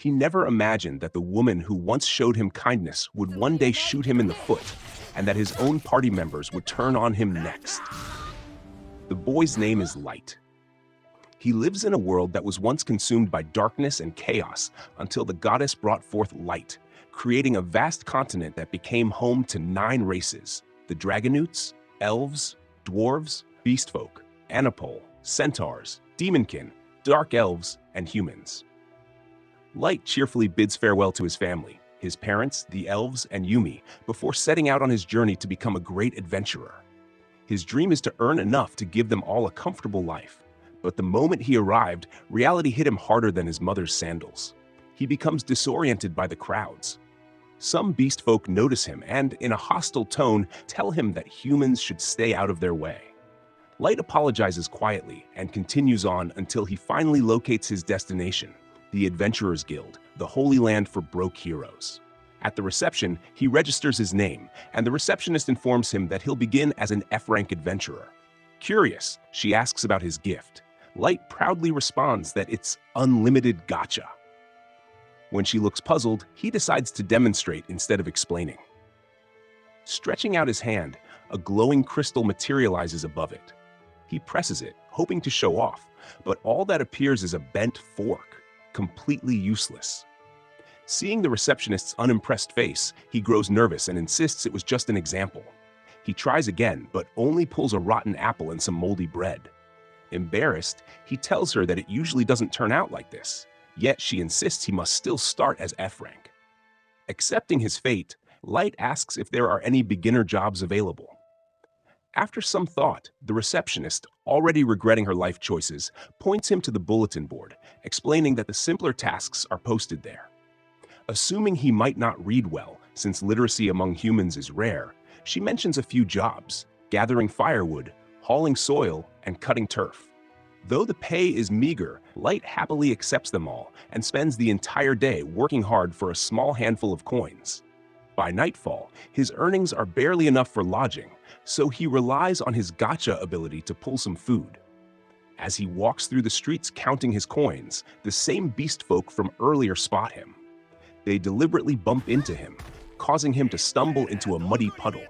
He never imagined that the woman who once showed him kindness would one day shoot him in the foot, and that his own party members would turn on him next. The boy's name is Light. He lives in a world that was once consumed by darkness and chaos until the goddess brought forth light, creating a vast continent that became home to 9 races: the Dragonutes, Elves, Dwarves, Beastfolk, Anipole, Centaurs, Demonkin, Dark Elves, and humans. Light cheerfully bids farewell to his family, his parents, the Elves, and Yumi, before setting out on his journey to become a great adventurer. His dream is to earn enough to give them all a comfortable life. But the moment he arrived, reality hit him harder than his mother's sandals. He becomes disoriented by the crowds. Some beast folk notice him and, in a hostile tone, tell him that humans should stay out of their way. Light apologizes quietly and continues on until he finally locates his destination, the Adventurers Guild, the holy land for broke heroes. At the reception, he registers his name, and the receptionist informs him that he'll begin as an F-rank adventurer. Curious, she asks about his gift. Light proudly responds that it's unlimited gacha. When she looks puzzled, he decides to demonstrate instead of explaining. Stretching out his hand, a glowing crystal materializes above it. He presses it, hoping to show off, but all that appears is a bent fork, completely useless. Seeing the receptionist's unimpressed face, he grows nervous and insists it was just an example. He tries again, but only pulls a rotten apple and some moldy bread. Embarrassed, he tells her that it usually doesn't turn out like this, yet she insists he must still start as F-rank. Accepting his fate, Light asks if there are any beginner jobs available. After some thought, the receptionist, already regretting her life choices, points him to the bulletin board, explaining that the simpler tasks are posted there. Assuming he might not read well, since literacy among humans is rare, she mentions a few jobs: gathering firewood, hauling soil, and cutting turf. Though the pay is meager, Light happily accepts them all and spends the entire day working hard for a small handful of coins. By nightfall, his earnings are barely enough for lodging, so he relies on his gacha ability to pull some food. As he walks through the streets counting his coins, the same beast folk from earlier spot him. They deliberately bump into him, causing him to stumble into a muddy puddle.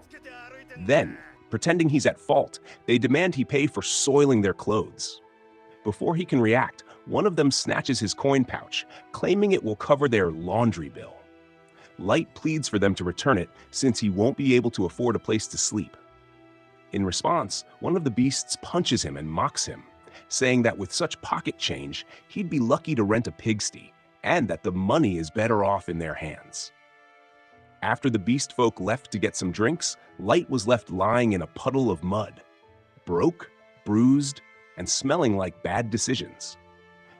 Then, pretending he's at fault, they demand he pay for soiling their clothes. Before he can react, one of them snatches his coin pouch, claiming it will cover their laundry bill. Light pleads for them to return it since he won't be able to afford a place to sleep. In response, one of the beasts punches him and mocks him, saying that with such pocket change, he'd be lucky to rent a pigsty, and that the money is better off in their hands. After the beast folk left to get some drinks, Light was left lying in a puddle of mud, broke, bruised, and smelling like bad decisions.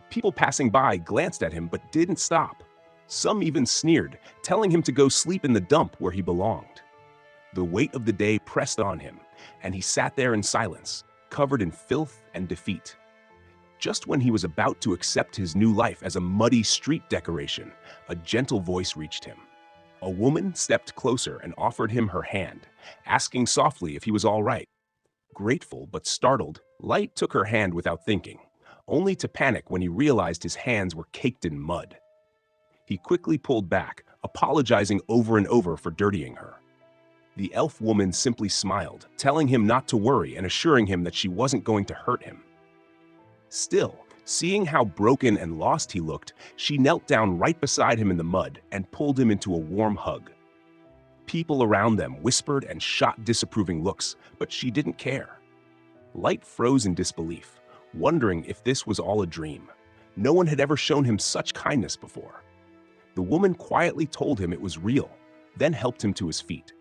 People passing by glanced at him but didn't stop. Some even sneered, telling him to go sleep in the dump where he belonged. The weight of the day pressed on him, and he sat there in silence, covered in filth and defeat. Just when he was about to accept his new life as a muddy street decoration, a gentle voice reached him. A woman stepped closer and offered him her hand, asking softly if he was all right. Grateful but startled, Light took her hand without thinking, only to panic when he realized his hands were caked in mud. He quickly pulled back, apologizing over and over for dirtying her. The elf woman simply smiled, telling him not to worry and assuring him that she wasn't going to hurt him. Still, seeing how broken and lost he looked, she knelt down right beside him in the mud and pulled him into a warm hug. People around them whispered and shot disapproving looks, but she didn't care. Light froze in disbelief, wondering if this was all a dream. No one had ever shown him such kindness before. The woman quietly told him it was real, then helped him to his feet.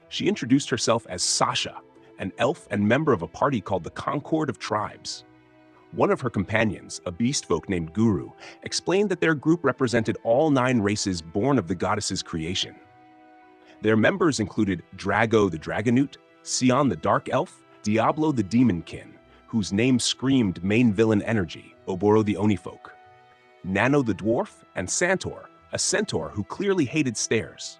She introduced herself as Sasha, an elf and member of a party called the Concord of Tribes. One of her companions, a beast folk named Guru, explained that their group represented all 9 races born of the goddess's creation. Their members included Drago the Dragonute, Sion the Dark Elf, Diablo the Demonkin, whose name screamed main villain energy, Oboro the Onifolk, Nano the Dwarf, and Santor, a centaur who clearly hated stairs.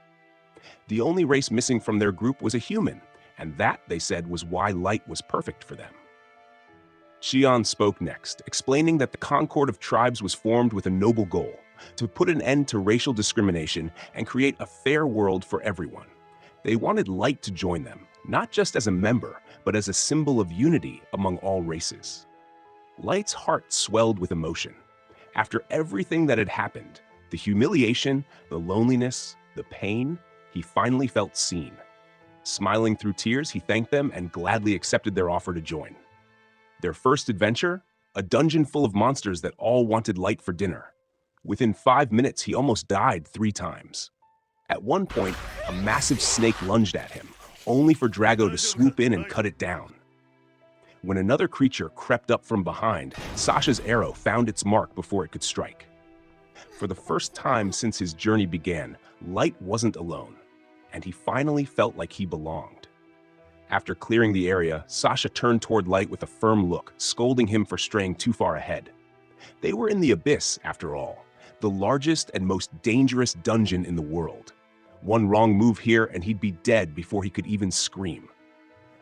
The only race missing from their group was a human, and that, they said, was why Light was perfect for them. Xion spoke next, explaining that the Concord of Tribes was formed with a noble goal, to put an end to racial discrimination and create a fair world for everyone. They wanted Light to join them, not just as a member, but as a symbol of unity among all races. Light's heart swelled with emotion. After everything that had happened, the humiliation, the loneliness, the pain, he finally felt seen. Smiling through tears, he thanked them and gladly accepted their offer to join. Their first adventure? A dungeon full of monsters that all wanted Light for dinner. Within 5 minutes, he almost died 3 times. At one point, a massive snake lunged at him, only for Drago to swoop in and cut it down. When another creature crept up from behind, Sasha's arrow found its mark before it could strike. For the first time since his journey began, Light wasn't alone, and he finally felt like he belonged. After clearing the area, Sasha turned toward Light with a firm look, scolding him for straying too far ahead. They were in the Abyss, after all, the largest and most dangerous dungeon in the world. One wrong move here and he'd be dead before he could even scream.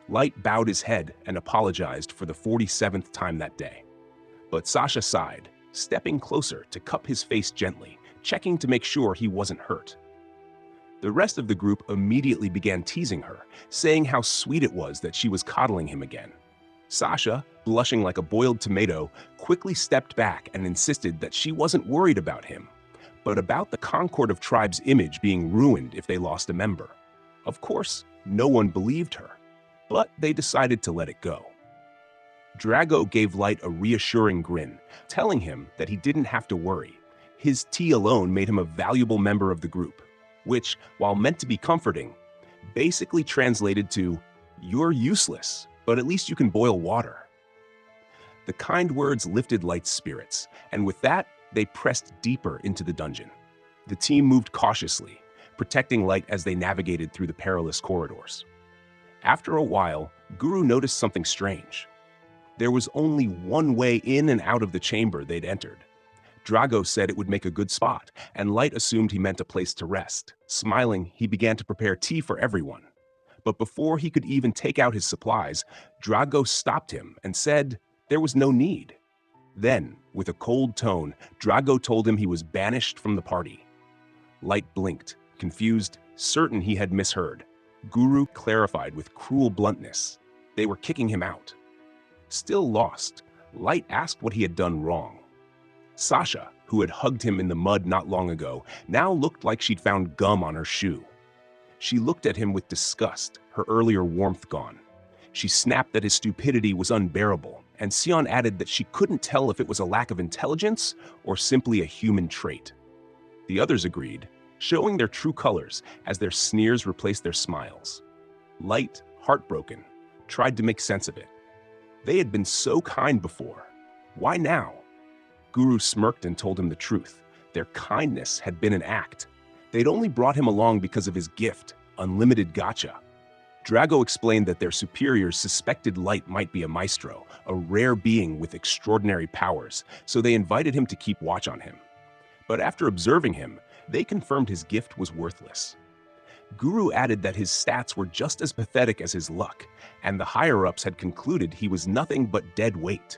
Light bowed his head and apologized for the 47th time that day. But Sasha sighed, stepping closer to cup his face gently, checking to make sure he wasn't hurt. The rest of the group immediately began teasing her, saying how sweet it was that she was coddling him again. Sasha, blushing like a boiled tomato, quickly stepped back and insisted that she wasn't worried about him, but about the Concord of Tribes' image being ruined if they lost a member. Of course, no one believed her, but they decided to let it go. Drago gave Light a reassuring grin, telling him that he didn't have to worry. His tea alone made him a valuable member of the group, which, while meant to be comforting, basically translated to, "You're useless, but at least you can boil water." The kind words lifted Light's spirits, and with that, they pressed deeper into the dungeon. The team moved cautiously, protecting Light as they navigated through the perilous corridors. After a while, Guru noticed something strange. There was only one way in and out of the chamber they'd entered. Drago said it would make a good spot, and Light assumed he meant a place to rest. Smiling, he began to prepare tea for everyone. But before he could even take out his supplies, Drago stopped him and said there was no need. Then, with a cold tone, Drago told him he was banished from the party. Light blinked, confused, certain he had misheard. Guru clarified with cruel bluntness. They were kicking him out. Still lost, Light asked what he had done wrong. Sasha, who had hugged him in the mud not long ago, now looked like she'd found gum on her shoe. She looked at him with disgust, her earlier warmth gone. She snapped that his stupidity was unbearable, and Sion added that she couldn't tell if it was a lack of intelligence or simply a human trait. The others agreed, showing their true colors as their sneers replaced their smiles. Light, heartbroken, tried to make sense of it. They had been so kind before. Why now? Guru smirked and told him the truth. Their kindness had been an act. They'd only brought him along because of his gift, unlimited gacha. Drago explained that their superiors suspected Light might be a maestro, a rare being with extraordinary powers, so they invited him to keep watch on him. But after observing him, they confirmed his gift was worthless. Guru added that his stats were just as pathetic as his luck, and the higher-ups had concluded he was nothing but dead weight.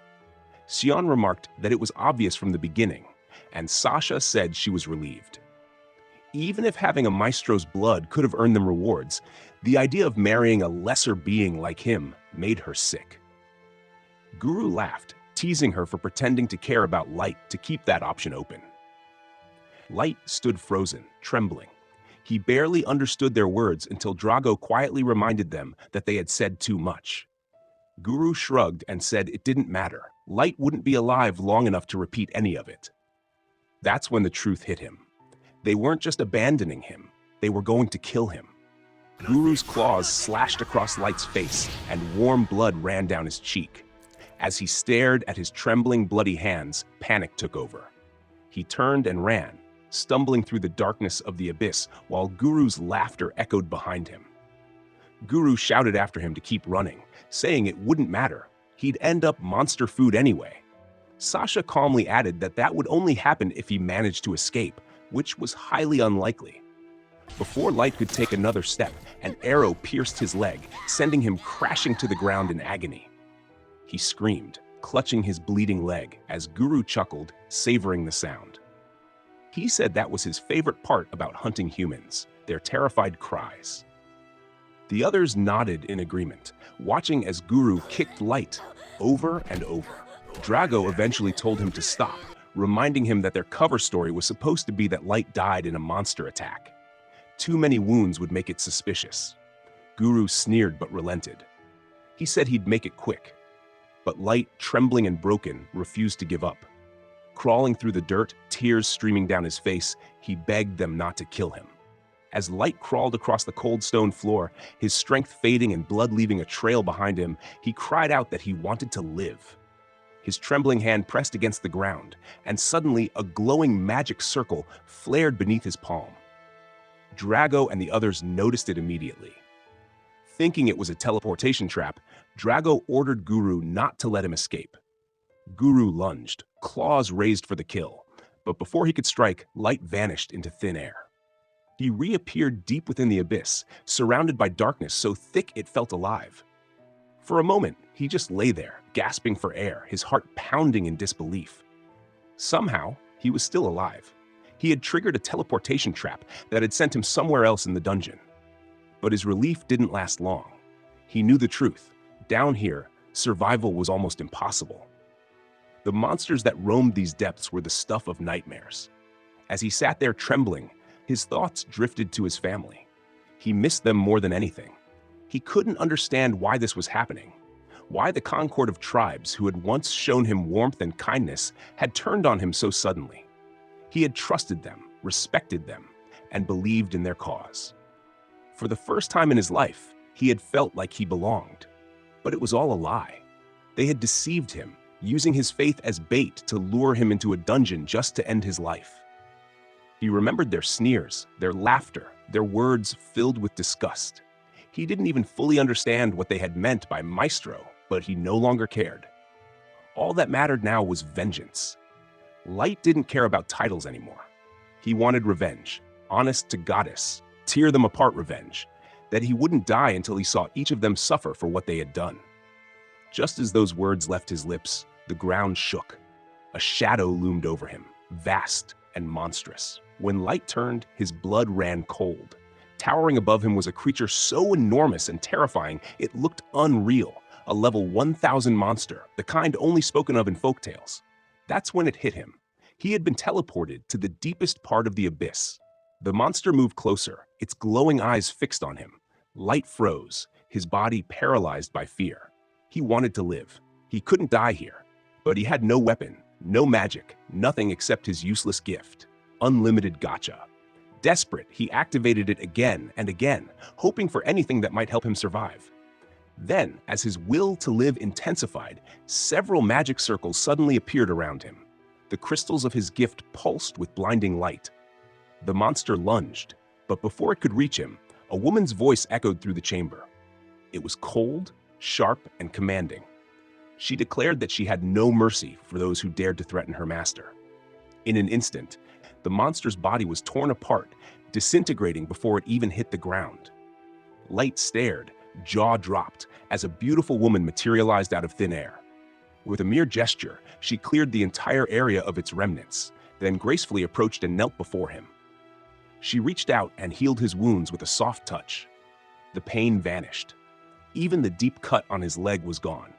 Sion remarked that it was obvious from the beginning, and Sasha said she was relieved. Even if having a maestro's blood could have earned them rewards, the idea of marrying a lesser being like him made her sick. Guru laughed, teasing her for pretending to care about Light to keep that option open. Light stood frozen, trembling. He barely understood their words until Drago quietly reminded them that they had said too much. Guru shrugged and said it didn't matter. Light wouldn't be alive long enough to repeat any of it. That's when the truth hit him. They weren't just abandoning him, they were going to kill him. Guru's claws slashed across Light's face, and warm blood ran down his cheek. As he stared at his trembling, bloody hands, panic took over. He turned and ran, stumbling through the darkness of the abyss while Guru's laughter echoed behind him. Guru shouted after him to keep running, saying it wouldn't matter. He'd end up monster food anyway. Sasha calmly added that that would only happen if he managed to escape, which was highly unlikely. Before Light could take another step, an arrow pierced his leg, sending him crashing to the ground in agony. He screamed, clutching his bleeding leg, as Guru chuckled, savoring the sound. He said that was his favorite part about hunting humans, their terrified cries. The others nodded in agreement, watching as Guru kicked Light over and over. Drago eventually told him to stop, reminding him that their cover story was supposed to be that Light died in a monster attack. Too many wounds would make it suspicious. Guru sneered but relented. He said he'd make it quick. But Light, trembling and broken, refused to give up. Crawling through the dirt, tears streaming down his face, he begged them not to kill him. As Light crawled across the cold stone floor, his strength fading and blood leaving a trail behind him, he cried out that he wanted to live. His trembling hand pressed against the ground, and suddenly a glowing magic circle flared beneath his palm. Drago and the others noticed it immediately. Thinking it was a teleportation trap, Drago ordered Guru not to let him escape. Guru lunged, claws raised for the kill, but before he could strike, Light vanished into thin air. He reappeared deep within the abyss, surrounded by darkness so thick it felt alive. For a moment, he just lay there, gasping for air, his heart pounding in disbelief. Somehow, he was still alive. He had triggered a teleportation trap that had sent him somewhere else in the dungeon. But his relief didn't last long. He knew the truth. Down here, survival was almost impossible. The monsters that roamed these depths were the stuff of nightmares. As he sat there trembling, his thoughts drifted to his family. He missed them more than anything. He couldn't understand why this was happening, why the concord of tribes who had once shown him warmth and kindness had turned on him so suddenly. He had trusted them, respected them, and believed in their cause. For the first time in his life, he had felt like he belonged. But it was all a lie. They had deceived him, using his faith as bait to lure him into a dungeon just to end his life. He remembered their sneers, their laughter, their words filled with disgust. He didn't even fully understand what they had meant by maestro, but he no longer cared. All that mattered now was vengeance. Light didn't care about titles anymore. He wanted revenge, honest to goddess, tear them apart revenge, that he wouldn't die until he saw each of them suffer for what they had done. Just as those words left his lips, the ground shook. A shadow loomed over him, vast and monstrous. When Light turned, his blood ran cold. Towering above him was a creature so enormous and terrifying it looked unreal, a level 1000 monster, the kind only spoken of in folktales. That's when it hit him. He had been teleported to the deepest part of the abyss. The monster moved closer, its glowing eyes fixed on him. Light froze, his body paralyzed by fear. He wanted to live. He couldn't die here, but he had no weapon, no magic, nothing except his useless gift, unlimited gacha. Desperate, he activated it again and again, hoping for anything that might help him survive. Then, as his will to live intensified, several magic circles suddenly appeared around him. The crystals of his gift pulsed with blinding light. The monster lunged, but before it could reach him, a woman's voice echoed through the chamber. It was cold, sharp, and commanding. She declared that she had no mercy for those who dared to threaten her master. In an instant, the monster's body was torn apart, disintegrating before it even hit the ground. Light stared, jaw dropped, as a beautiful woman materialized out of thin air. With a mere gesture, she cleared the entire area of its remnants, then gracefully approached and knelt before him. She reached out and healed his wounds with a soft touch. The pain vanished. Even the deep cut on his leg was gone.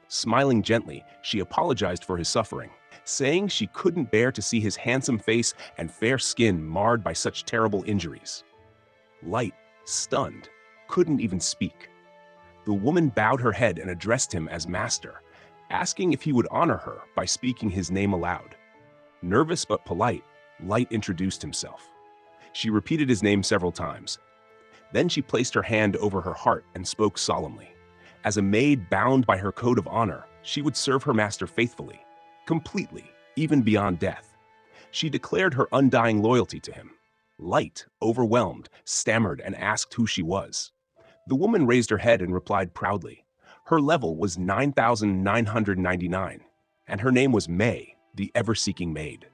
Smiling gently, she apologized for his suffering, saying she couldn't bear to see his handsome face and fair skin marred by such terrible injuries. Light, stunned, couldn't even speak. The woman bowed her head and addressed him as master, asking if he would honor her by speaking his name aloud. Nervous but polite, Light introduced himself. She repeated his name several times. Then she placed her hand over her heart and spoke solemnly. As a maid bound by her code of honor, she would serve her master faithfully, completely, even beyond death. She declared her undying loyalty to him. Light, overwhelmed, stammered and asked who she was. The woman raised her head and replied proudly. Her level was 9999, and her name was May, the ever-seeking maid.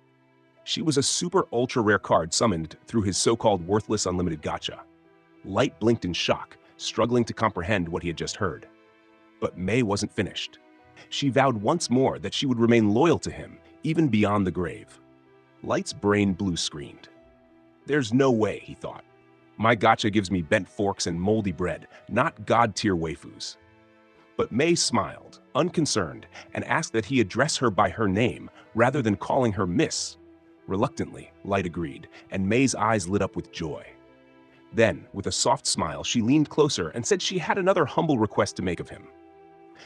She was a super ultra-rare card summoned through his so-called worthless unlimited gacha. Light blinked in shock, struggling to comprehend what he had just heard. But May wasn't finished. She vowed once more that she would remain loyal to him, even beyond the grave. Light's brain blue-screened. There's no way, he thought. My gacha gives me bent forks and moldy bread, not god-tier waifus. But May smiled, unconcerned, and asked that he address her by her name rather than calling her Miss. Reluctantly, Light agreed, and May's eyes lit up with joy. Then, with a soft smile, she leaned closer and said she had another humble request to make of him.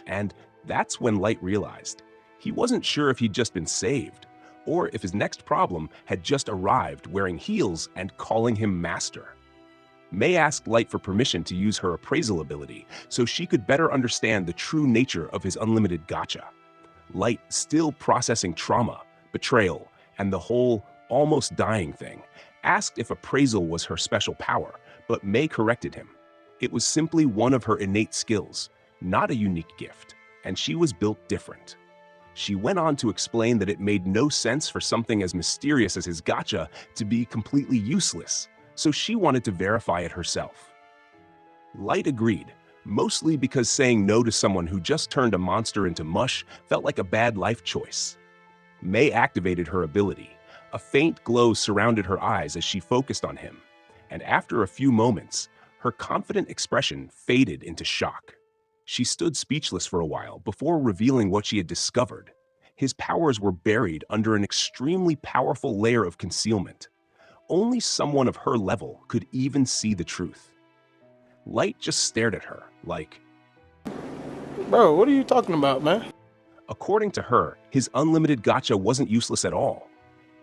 And that's when Light realized he wasn't sure if he'd just been saved, or if his next problem had just arrived wearing heels and calling him master. May asked Light for permission to use her appraisal ability so she could better understand the true nature of his unlimited gacha. Light, still processing trauma, betrayal, and the whole almost dying thing, asked if appraisal was her special power, but May corrected him. It was simply one of her innate skills, not a unique gift, and she was built different. She went on to explain that it made no sense for something as mysterious as his gacha to be completely useless, so she wanted to verify it herself. Light agreed, mostly because saying no to someone who just turned a monster into mush felt like a bad life choice. May activated her ability. A faint glow surrounded her eyes as she focused on him, and after a few moments, her confident expression faded into shock. She stood speechless for a while before revealing what she had discovered. His powers were buried under an extremely powerful layer of concealment. Only someone of her level could even see the truth. Light just stared at her, like, Bro, what are you talking about, man? According to her, his unlimited gacha wasn't useless at all.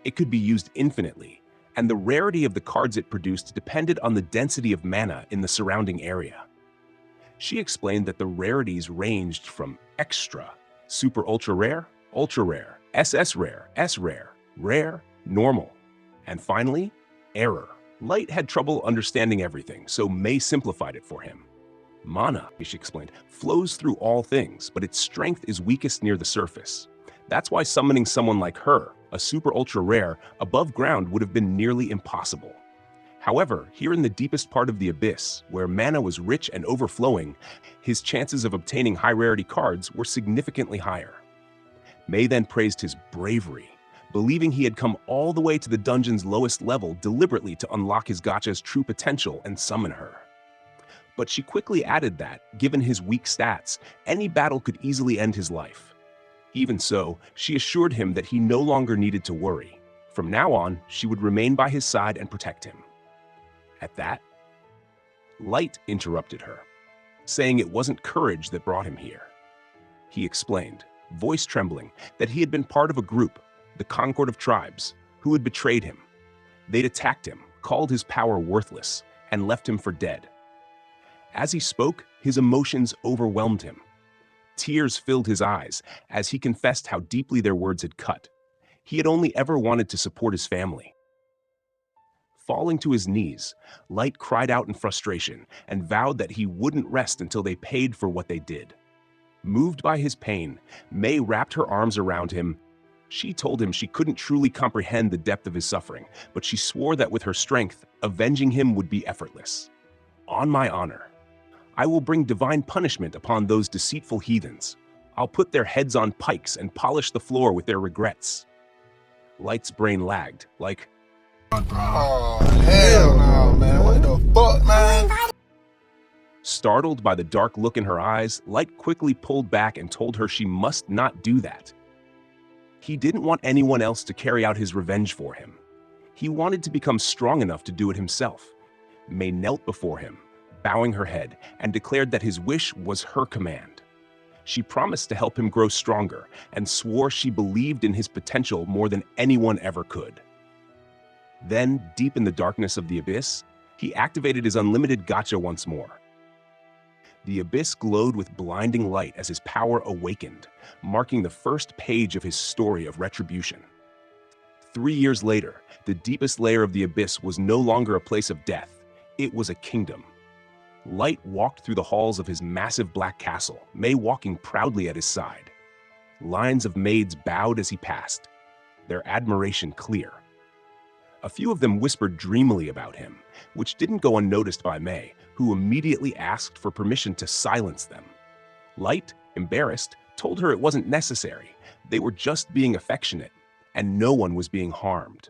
It could be used infinitely, and the rarity of the cards it produced depended on the density of mana in the surrounding area. She explained that the rarities ranged from extra, super ultra rare, SS rare, S rare, rare, normal, and finally, error. Light had trouble understanding everything, so May simplified it for him. Mana, she explained, flows through all things, but its strength is weakest near the surface. That's why summoning someone like her, a super ultra rare, above ground would have been nearly impossible. However, here in the deepest part of the abyss, where mana was rich and overflowing, his chances of obtaining high-rarity cards were significantly higher. May then praised his bravery, believing he had come all the way to the dungeon's lowest level deliberately to unlock his gacha's true potential and summon her. But she quickly added that, given his weak stats, any battle could easily end his life. Even so, she assured him that he no longer needed to worry. From now on, she would remain by his side and protect him. At that, Light interrupted her, saying it wasn't courage that brought him here. He explained, voice trembling, that he had been part of a group, the Concord of Tribes, who had betrayed him. They'd attacked him, called his power worthless, and left him for dead. As he spoke, his emotions overwhelmed him. Tears filled his eyes as he confessed how deeply their words had cut. He had only ever wanted to support his family. Falling to his knees, Light cried out in frustration and vowed that he wouldn't rest until they paid for what they did. Moved by his pain, May wrapped her arms around him. She told him she couldn't truly comprehend the depth of his suffering, but she swore that with her strength, avenging him would be effortless. On my honor, I will bring divine punishment upon those deceitful heathens. I'll put their heads on pikes and polish the floor with their regrets. Light's brain lagged, like, Oh, hell no, man. What the fuck, man? Startled by the dark look in her eyes, Light quickly pulled back and told her she must not do that. He didn't want anyone else to carry out his revenge for him. He wanted to become strong enough to do it himself. May knelt before him, bowing her head, and declared that his wish was her command. She promised to help him grow stronger and swore she believed in his potential more than anyone ever could. Then, deep in the darkness of the abyss, he activated his unlimited gacha once more. The abyss glowed with blinding light as his power awakened, marking the first page of his story of retribution. 3 years later, the deepest layer of the abyss was no longer a place of death, it was a kingdom. Light walked through the halls of his massive black castle, May walking proudly at his side. Lines of maids bowed as he passed, their admiration clear. A few of them whispered dreamily about him, which didn't go unnoticed by May, who immediately asked for permission to silence them. Light, embarrassed, told her it wasn't necessary. They were just being affectionate. and no one was being harmed.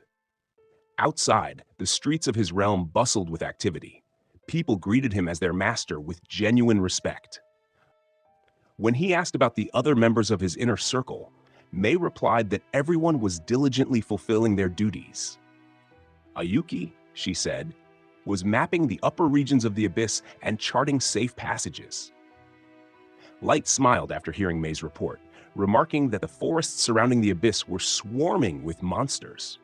Outside, the streets of his realm bustled with activity. People greeted him as their master with genuine respect. When he asked about the other members of his inner circle, Mei replied that everyone was diligently fulfilling their duties. Ayuki, she said, was mapping the upper regions of the abyss and charting safe passages. Light smiled after hearing Mei's report, remarking that the forests surrounding the abyss were swarming with monsters.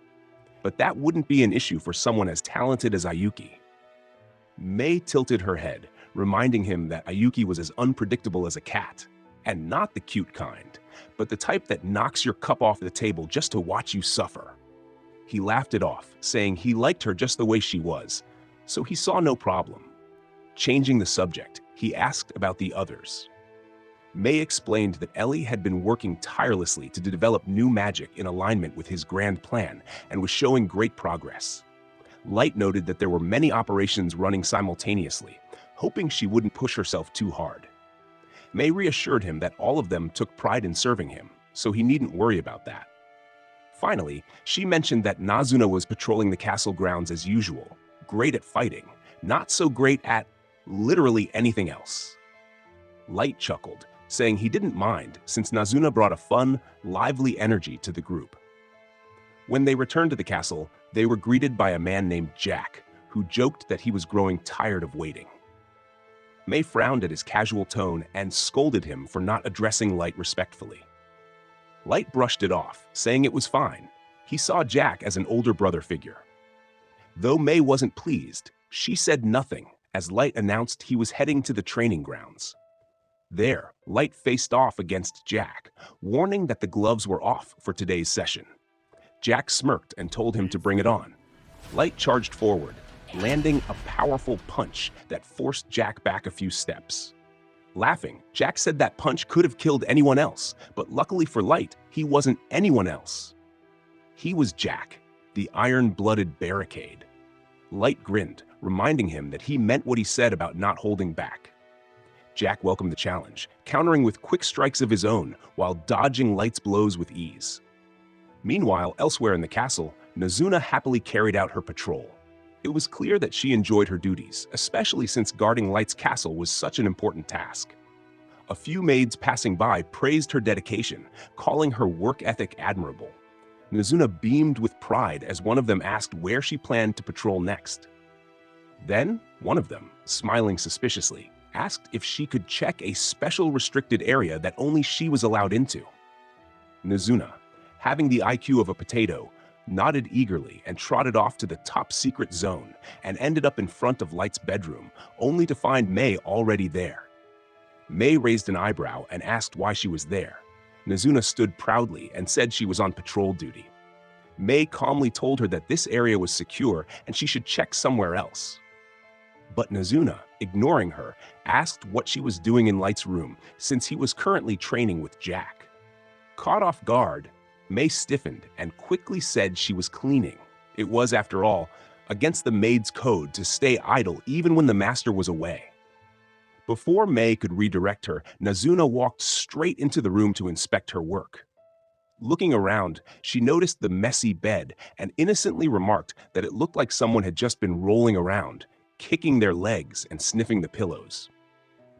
But that wouldn't be an issue for someone as talented as Ayuki. Mei tilted her head, reminding him that Ayuki was as unpredictable as a cat, and not the cute kind, but the type that knocks your cup off the table just to watch you suffer. He laughed it off, saying he liked her just the way she was, so he saw no problem. Changing the subject, he asked about the others. Mei explained that Ellie had been working tirelessly to develop new magic in alignment with his grand plan and was showing great progress. Light noted that there were many operations running simultaneously, hoping she wouldn't push herself too hard. Mei reassured him that all of them took pride in serving him, so he needn't worry about that. Finally, she mentioned that Nazuna was patrolling the castle grounds as usual, great at fighting, not so great at literally anything else. Light chuckled, saying he didn't mind since Nazuna brought a fun, lively energy to the group. When they returned to the castle, they were greeted by a man named Jack, who joked that he was growing tired of waiting. Mei frowned at his casual tone and scolded him for not addressing Light respectfully. Light brushed it off, saying it was fine. He saw Jack as an older brother figure. Though Mei wasn't pleased, she said nothing as Light announced he was heading to the training grounds. There, Light faced off against Jack, warning that the gloves were off for today's session. Jack smirked and told him to bring it on. Light charged forward, landing a powerful punch that forced Jack back a few steps. Laughing, Jack said that punch could have killed anyone else, but luckily for Light, he wasn't anyone else. He was Jack, the iron-blooded barricade. Light grinned, reminding him that he meant what he said about not holding back. Jack welcomed the challenge, countering with quick strikes of his own while dodging Light's blows with ease. Meanwhile, elsewhere in the castle, Nazuna happily carried out her patrol. It was clear that she enjoyed her duties, especially since guarding Light's castle was such an important task. A few maids passing by praised her dedication, calling her work ethic admirable. Nazuna beamed with pride as one of them asked where she planned to patrol next. Then, one of them, smiling suspiciously, asked if she could check a special restricted area that only she was allowed into. Nazuna, having the IQ of a potato, nodded eagerly and trotted off to the top-secret zone and ended up in front of Light's bedroom, only to find Mei already there. Mei raised an eyebrow and asked why she was there. Nazuna stood proudly and said she was on patrol duty. Mei calmly told her that this area was secure and she should check somewhere else. But Nazuna, ignoring her, asked what she was doing in Light's room since he was currently training with Jack. Caught off guard, Mei stiffened and quickly said she was cleaning. It was, after all, against the maid's code to stay idle even when the master was away. Before Mei could redirect her, Nazuna walked straight into the room to inspect her work. Looking around, she noticed the messy bed and innocently remarked that it looked like someone had just been rolling around, kicking their legs and sniffing the pillows.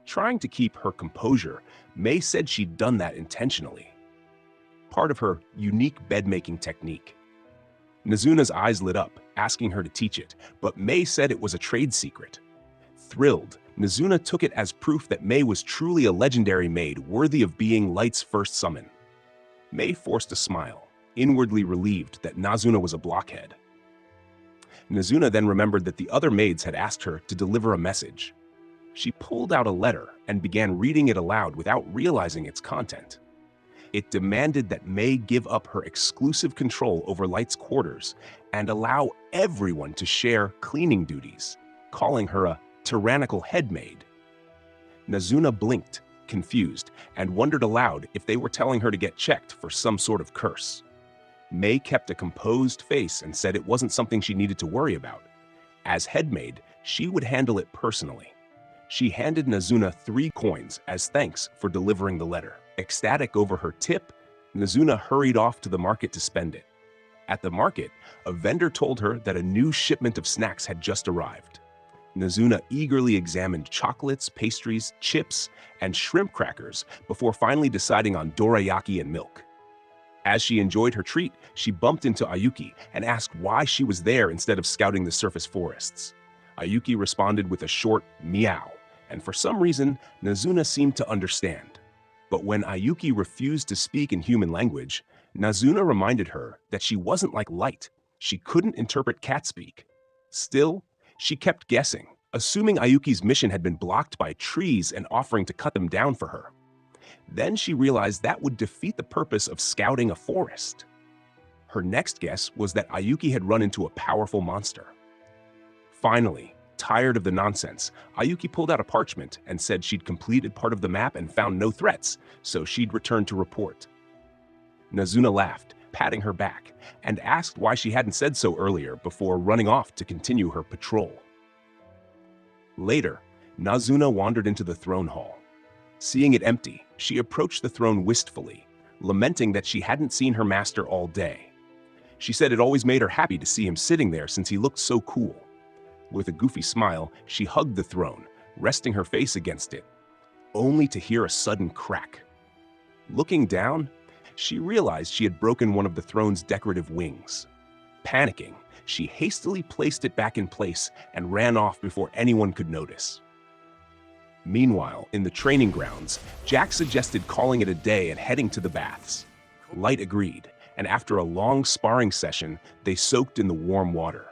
Trying to keep her composure, Mei said she'd done that intentionally. Part of her unique bed-making technique. Nazuna's eyes lit up, asking her to teach it, but Mei said it was a trade secret. Thrilled, Nazuna took it as proof that Mei was truly a legendary maid worthy of being Light's first summon. Mei forced a smile, inwardly relieved that Nazuna was a blockhead. Nazuna then remembered that the other maids had asked her to deliver a message. She pulled out a letter and began reading it aloud without realizing its content. It demanded that Mei give up her exclusive control over Light's quarters and allow everyone to share cleaning duties, calling her a tyrannical headmaid. Nazuna blinked, confused, and wondered aloud if they were telling her to get checked for some sort of curse. Mei kept a composed face and said it wasn't something she needed to worry about. As headmaid, she would handle it personally. She handed Nazuna 3 coins as thanks for delivering the letter. Ecstatic over her tip, Nazuna hurried off to the market to spend it. At the market, a vendor told her that a new shipment of snacks had just arrived. Nazuna eagerly examined chocolates, pastries, chips, and shrimp crackers before finally deciding on dorayaki and milk. As she enjoyed her treat, she bumped into Ayuki and asked why she was there instead of scouting the surface forests. Ayuki responded with a short meow, and for some reason, Nazuna seemed to understand. But when Ayuki refused to speak in human language, Nazuna reminded her that she wasn't like Light. She couldn't interpret cat speak. Still, she kept guessing, assuming Ayuki's mission had been blocked by trees and offering to cut them down for her. Then she realized that would defeat the purpose of scouting a forest. Her next guess was that Ayuki had run into a powerful monster. Finally, tired of the nonsense, Ayuki pulled out a parchment and said she'd completed part of the map and found no threats, so she'd return to report. Nazuna laughed, patting her back, and asked why she hadn't said so earlier before running off to continue her patrol. Later, Nazuna wandered into the throne hall. Seeing it empty, she approached the throne wistfully, lamenting that she hadn't seen her master all day. She said it always made her happy to see him sitting there since he looked so cool. With a goofy smile, she hugged the throne, resting her face against it, only to hear a sudden crack. Looking down, she realized she had broken one of the throne's decorative wings. Panicking, she hastily placed it back in place and ran off before anyone could notice. Meanwhile, in the training grounds, Jack suggested calling it a day and heading to the baths. Light agreed, and after a long sparring session, they soaked in the warm water.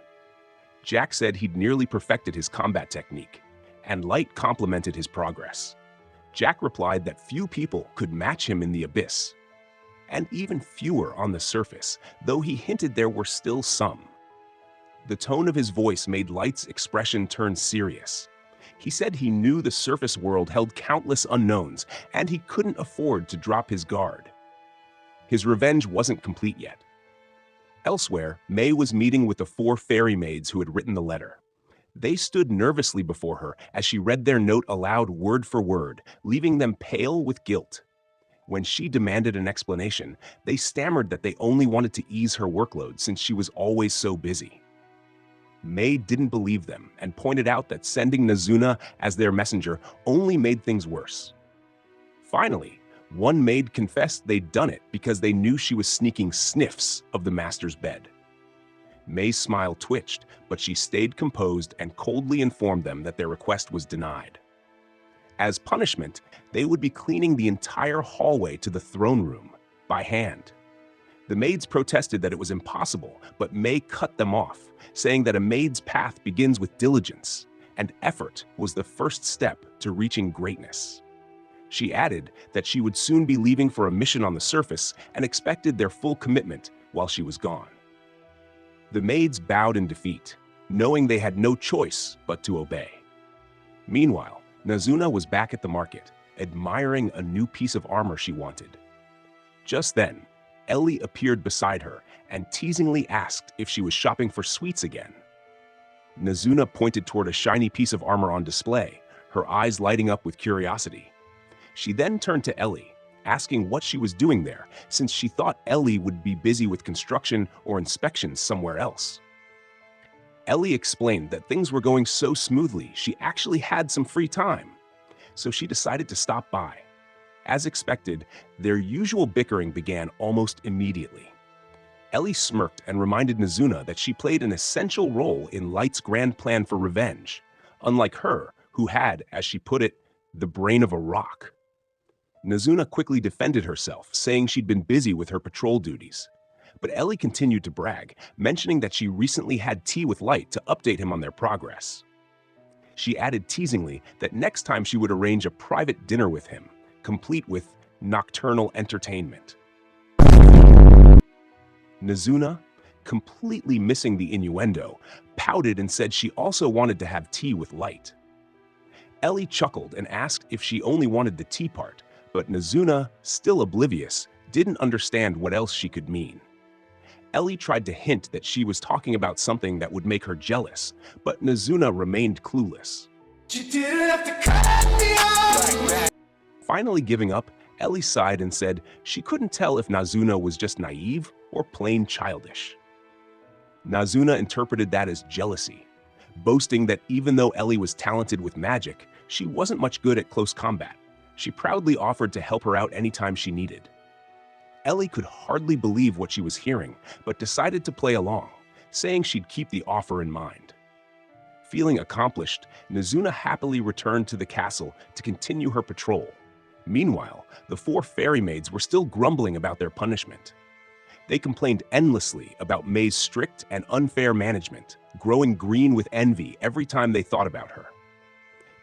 Jack said he'd nearly perfected his combat technique, and Light complimented his progress. Jack replied that few people could match him in the abyss, and even fewer on the surface, though he hinted there were still some. The tone of his voice made Light's expression turn serious. He said he knew the surface world held countless unknowns, and he couldn't afford to drop his guard. His revenge wasn't complete yet. Elsewhere, May was meeting with the 4 fairy maids who had written the letter. They stood nervously before her as she read their note aloud word for word, leaving them pale with guilt. When she demanded an explanation, they stammered that they only wanted to ease her workload since she was always so busy. May didn't believe them and pointed out that sending Nazuna as their messenger only made things worse. Finally, one maid confessed they'd done it because they knew she was sneaking sniffs of the master's bed. May's smile twitched, but she stayed composed and coldly informed them that their request was denied. As punishment, they would be cleaning the entire hallway to the throne room by hand. The maids protested that it was impossible, but May cut them off, saying that a maid's path begins with diligence, and effort was the first step to reaching greatness. She added that she would soon be leaving for a mission on the surface and expected their full commitment while she was gone. The maids bowed in defeat, knowing they had no choice but to obey. Meanwhile, Nazuna was back at the market, admiring a new piece of armor she wanted. Just then, Ellie appeared beside her and teasingly asked if she was shopping for sweets again. Nazuna pointed toward a shiny piece of armor on display, her eyes lighting up with curiosity. She then turned to Ellie, asking what she was doing there, since she thought Ellie would be busy with construction or inspections somewhere else. Ellie explained that things were going so smoothly she actually had some free time, so she decided to stop by. As expected, their usual bickering began almost immediately. Ellie smirked and reminded Nazuna that she played an essential role in Light's grand plan for revenge, unlike her, who had, as she put it, the brain of a rock. Nazuna quickly defended herself, saying she'd been busy with her patrol duties. But Ellie continued to brag, mentioning that she recently had tea with Light to update him on their progress. She added teasingly that next time she would arrange a private dinner with him, complete with nocturnal entertainment. Nazuna, completely missing the innuendo, pouted and said she also wanted to have tea with Light. Ellie chuckled and asked if she only wanted the tea part, but Nazuna, still oblivious, didn't understand what else she could mean. Ellie tried to hint that she was talking about something that would make her jealous, but Nazuna remained clueless. Finally giving up, Ellie sighed and said she couldn't tell if Nazuna was just naive or plain childish. Nazuna interpreted that as jealousy, boasting that even though Ellie was talented with magic, she wasn't much good at close combat. She proudly offered to help her out anytime she needed. Ellie could hardly believe what she was hearing, but decided to play along, saying she'd keep the offer in mind. Feeling accomplished, Nazuna happily returned to the castle to continue her patrol. Meanwhile, the four fairy maids were still grumbling about their punishment. They complained endlessly about Mei's strict and unfair management, growing green with envy every time they thought about her.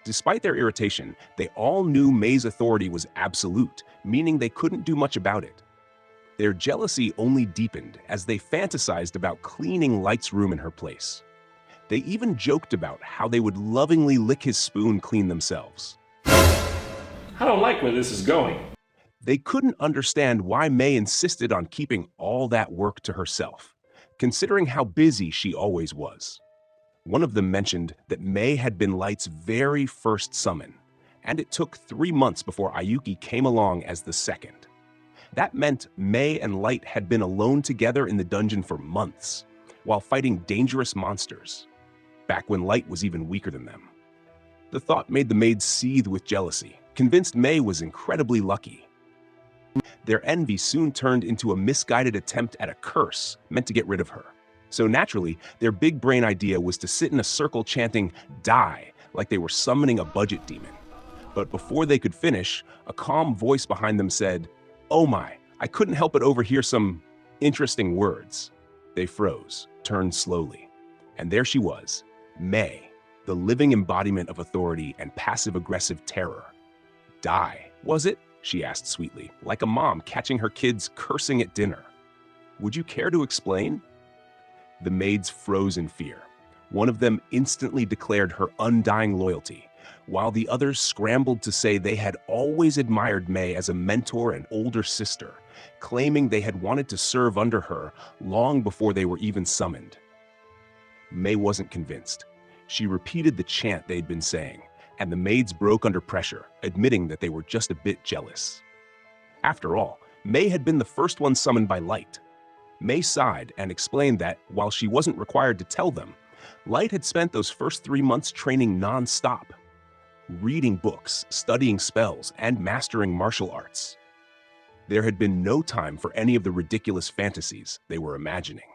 Despite their irritation, they all knew Mei's authority was absolute, meaning they couldn't do much about it. Their jealousy only deepened as they fantasized about cleaning Light's room in her place. They even joked about how they would lovingly lick his spoon clean themselves. I don't like where this is going. They couldn't understand why Mei insisted on keeping all that work to herself, considering how busy she always was. One of them mentioned that Mei had been Light's very first summon, and it took 3 months before Ayuki came along as the second. That meant Mei and Light had been alone together in the dungeon for months, while fighting dangerous monsters, back when Light was even weaker than them. The thought made the maids seethe with jealousy, convinced Mei was incredibly lucky. Their envy soon turned into a misguided attempt at a curse meant to get rid of her. So naturally, their big brain idea was to sit in a circle chanting, "Die," like they were summoning a budget demon. But before they could finish, a calm voice behind them said, "Oh my, I couldn't help but overhear some interesting words." They froze, turned slowly, and there she was, Mei, the living embodiment of authority and passive-aggressive terror. "Die, was it?" she asked sweetly, like a mom catching her kids cursing at dinner. "Would you care to explain?" The maids froze in fear. One of them instantly declared her undying loyalty, while the others scrambled to say they had always admired Mei as a mentor and older sister, claiming they had wanted to serve under her long before they were even summoned. Mei wasn't convinced. She repeated the chant they'd been saying, and the maids broke under pressure, admitting that they were just a bit jealous. After all, Mei had been the first one summoned by Light. Mei sighed and explained that, while she wasn't required to tell them, Light had spent those first 3 months training non-stop, reading books, studying spells, and mastering martial arts. There had been no time for any of the ridiculous fantasies they were imagining.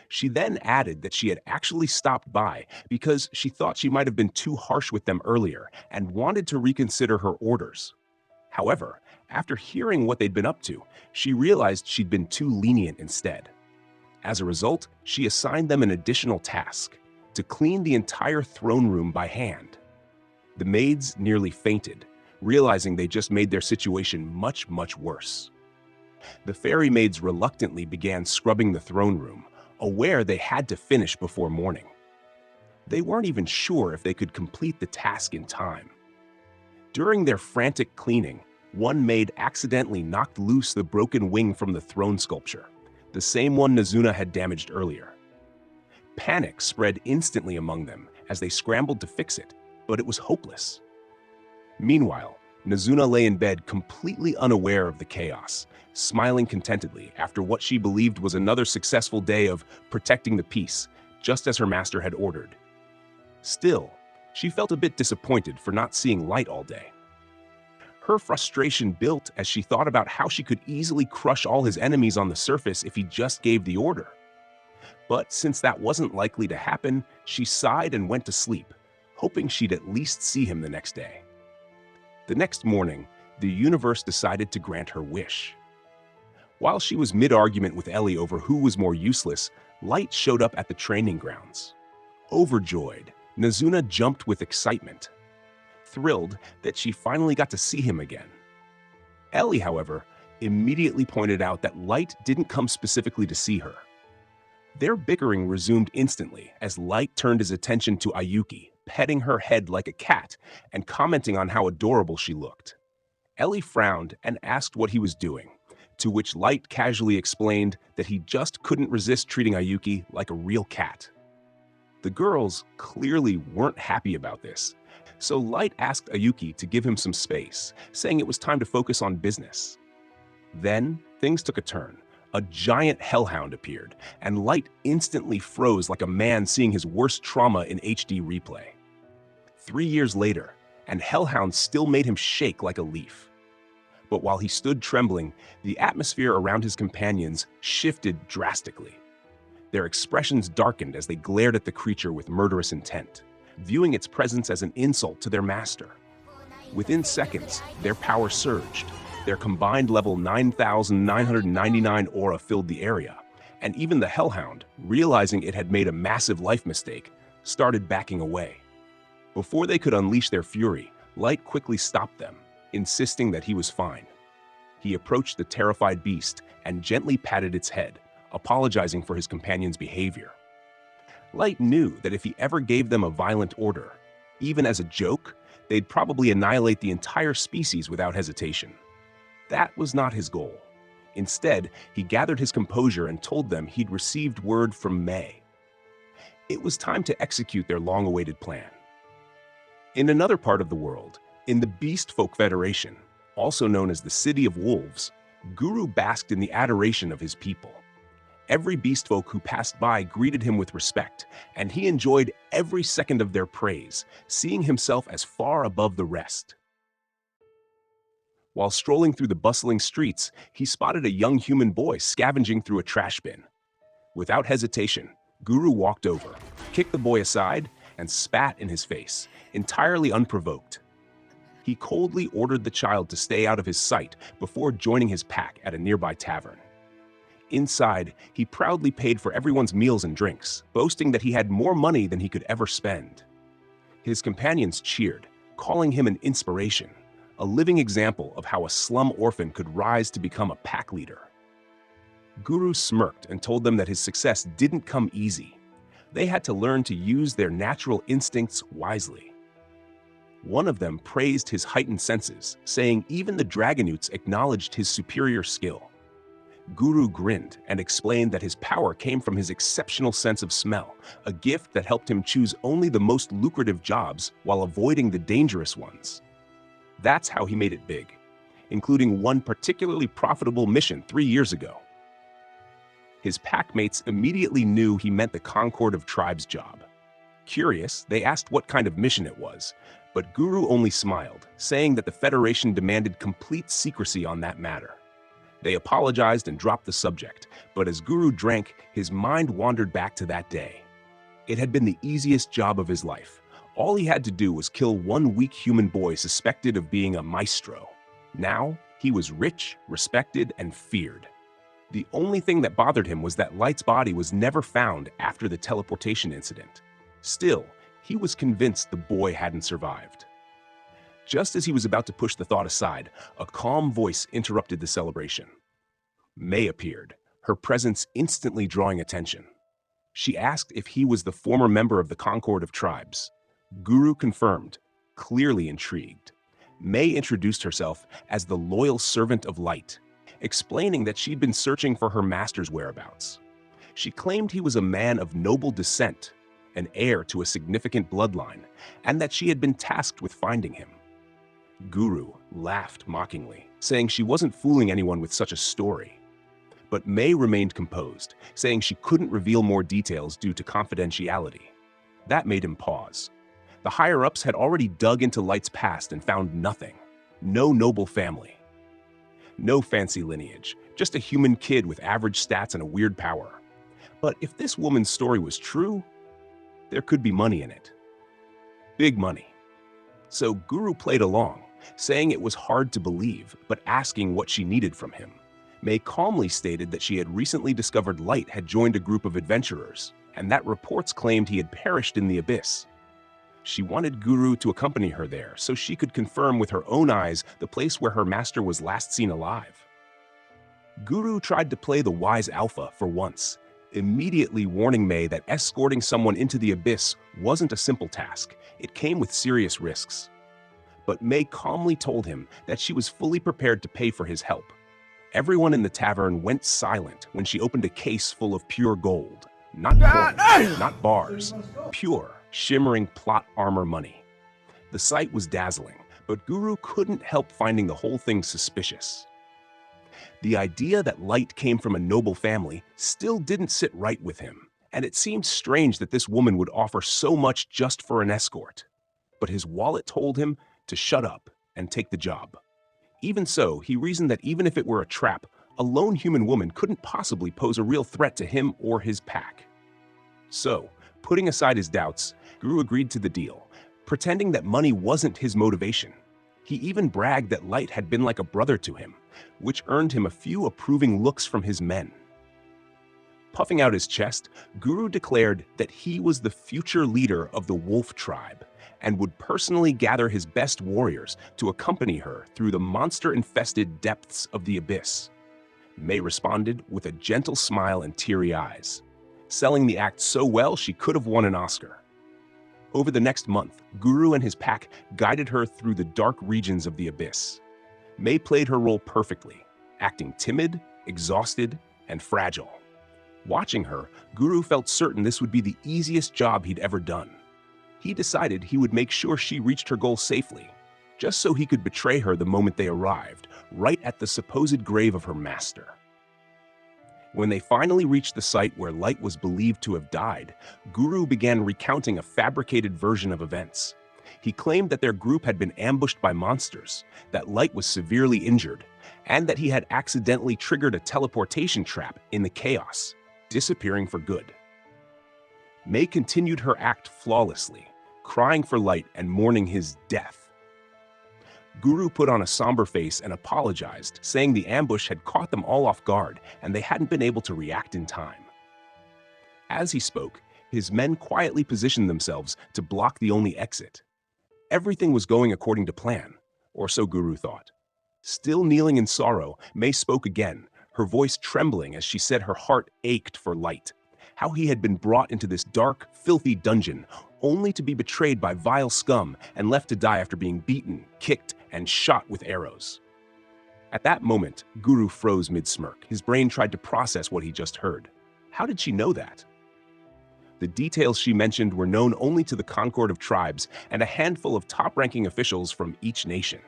She then added that she had actually stopped by because she thought she might have been too harsh with them earlier and wanted to reconsider her orders. However, after hearing what they'd been up to, she realized she'd been too lenient instead. As a result, she assigned them an additional task: to clean the entire throne room by hand. The maids nearly fainted, realizing they just made their situation much, much worse. The fairy maids reluctantly began scrubbing the throne room, aware they had to finish before morning. They weren't even sure if they could complete the task in time. During their frantic cleaning, one maid accidentally knocked loose the broken wing from the throne sculpture, the same one Nazuna had damaged earlier. Panic spread instantly among them as they scrambled to fix it, but it was hopeless. Meanwhile, Nazuna lay in bed completely unaware of the chaos, smiling contentedly after what she believed was another successful day of protecting the peace, just as her master had ordered. Still, she felt a bit disappointed for not seeing Light all day. Her frustration built as she thought about how she could easily crush all his enemies on the surface if he just gave the order. But since that wasn't likely to happen, she sighed and went to sleep, hoping she'd at least see him the next day. The next morning, the universe decided to grant her wish. While she was mid-argument with Ellie over who was more useless, Light showed up at the training grounds. Overjoyed, Nazuna jumped with excitement, thrilled that she finally got to see him again. Ellie, however, immediately pointed out that Light didn't come specifically to see her. Their bickering resumed instantly as Light turned his attention to Ayuki, petting her head like a cat and commenting on how adorable she looked. Ellie frowned and asked what he was doing, to which Light casually explained that he just couldn't resist treating Ayuki like a real cat. The girls clearly weren't happy about this, So Light asked Ayuki to give him some space, saying it was time to focus on business. Then, things took a turn. A giant hellhound appeared, and Light instantly froze like a man seeing his worst trauma in HD replay. 3 years later, and hellhound still made him shake like a leaf. But while he stood trembling, the atmosphere around his companions shifted drastically. Their expressions darkened as they glared at the creature with murderous intent, viewing its presence as an insult to their master. Within seconds, their power surged. Their combined level 9999 aura filled the area, and even the hellhound, realizing it had made a massive life mistake, started backing away. Before they could unleash their fury, Light quickly stopped them, insisting that he was fine. He approached the terrified beast and gently patted its head, apologizing for his companion's behavior. Light knew that if he ever gave them a violent order, even as a joke, they'd probably annihilate the entire species without hesitation. That was not his goal. Instead, he gathered his composure and told them he'd received word from May. It was time to execute their long-awaited plan. In another part of the world, in the Beast Folk Federation, also known as the City of Wolves, Guru basked in the adoration of his people. Every beast folk who passed by greeted him with respect, and he enjoyed every second of their praise, seeing himself as far above the rest. While strolling through the bustling streets, he spotted a young human boy scavenging through a trash bin. Without hesitation, Guru walked over, kicked the boy aside, and spat in his face, entirely unprovoked. He coldly ordered the child to stay out of his sight before joining his pack at a nearby tavern. Inside, he proudly paid for everyone's meals and drinks, boasting that he had more money than he could ever spend. His companions cheered, calling him an inspiration, a living example of how a slum orphan could rise to become a pack leader. Guru smirked and told them that his success didn't come easy. They had to learn to use their natural instincts wisely. One of them praised his heightened senses, saying even the Dragonutes acknowledged his superior skill. Guru grinned and explained that his power came from his exceptional sense of smell, a gift that helped him choose only the most lucrative jobs while avoiding the dangerous ones. That's how he made it big, including one particularly profitable mission 3 years ago. His packmates immediately knew he meant the Concord of Tribes job. Curious, they asked what kind of mission it was, but Guru only smiled, saying that the Federation demanded complete secrecy on that matter. They apologized and dropped the subject, but as Guru drank, his mind wandered back to that day. It had been the easiest job of his life. All he had to do was kill one weak human boy suspected of being a maestro. Now, he was rich, respected, and feared. The only thing that bothered him was that Light's body was never found after the teleportation incident. Still, he was convinced the boy hadn't survived. Just as he was about to push the thought aside, a calm voice interrupted the celebration. May appeared, her presence instantly drawing attention. She asked if he was the former member of the Concord of Tribes. Guru confirmed, clearly intrigued. May introduced herself as the loyal servant of Light, explaining that she'd been searching for her master's whereabouts. She claimed he was a man of noble descent, an heir to a significant bloodline, and that she had been tasked with finding him. Guru laughed mockingly, saying she wasn't fooling anyone with such a story. But May remained composed, saying she couldn't reveal more details due to confidentiality. That made him pause. The higher-ups had already dug into Light's past and found nothing. No noble family. No fancy lineage, just a human kid with average stats and a weird power. But if this woman's story was true, there could be money in it. Big money. So Guru played along, saying it was hard to believe, but asking what she needed from him. May calmly stated that she had recently discovered Light had joined a group of adventurers, and that reports claimed he had perished in the abyss. She wanted Guru to accompany her there so she could confirm with her own eyes the place where her master was last seen alive. Guru tried to play the wise alpha for once, immediately warning May that escorting someone into the abyss wasn't a simple task. It came with serious risks. But May calmly told him that she was fully prepared to pay for his help. Everyone in the tavern went silent when she opened a case full of pure gold. Not coins, not bars, pure, shimmering plot armor money. The sight was dazzling, but Guru couldn't help finding the whole thing suspicious. The idea that Light came from a noble family still didn't sit right with him, and it seemed strange that this woman would offer so much just for an escort. But his wallet told him to shut up and take the job. Even so, he reasoned that even if it were a trap, a lone human woman couldn't possibly pose a real threat to him or his pack. So, putting aside his doubts, Guru agreed to the deal, pretending that money wasn't his motivation. He even bragged that Light had been like a brother to him, which earned him a few approving looks from his men. Puffing out his chest, Guru declared that he was the future leader of the Wolf Tribe and would personally gather his best warriors to accompany her through the monster-infested depths of the abyss. Mei responded with a gentle smile and teary eyes, selling the act so well she could have won an Oscar. Over the next month, Guru and his pack guided her through the dark regions of the abyss. Mei played her role perfectly, acting timid, exhausted, and fragile. Watching her, Guru felt certain this would be the easiest job he'd ever done. He decided he would make sure she reached her goal safely, just so he could betray her the moment they arrived, right at the supposed grave of her master. When they finally reached the site where Light was believed to have died, Guru began recounting a fabricated version of events. He claimed that their group had been ambushed by monsters, that Light was severely injured, and that he had accidentally triggered a teleportation trap in the chaos, disappearing for good. Mei continued her act flawlessly, crying for Light and mourning his death. Guru put on a somber face and apologized, saying the ambush had caught them all off guard and they hadn't been able to react in time. As he spoke, his men quietly positioned themselves to block the only exit. Everything was going according to plan, or so Guru thought. Still kneeling in sorrow, Mei spoke again, her voice trembling as she said her heart ached for Light, how he had been brought into this dark, filthy dungeon, only to be betrayed by vile scum and left to die after being beaten, kicked, and shot with arrows. At that moment, Guru froze mid-smirk. His brain tried to process what he just heard. How did she know that? The details she mentioned were known only to the Concord of Tribes and a handful of top-ranking officials from each nation.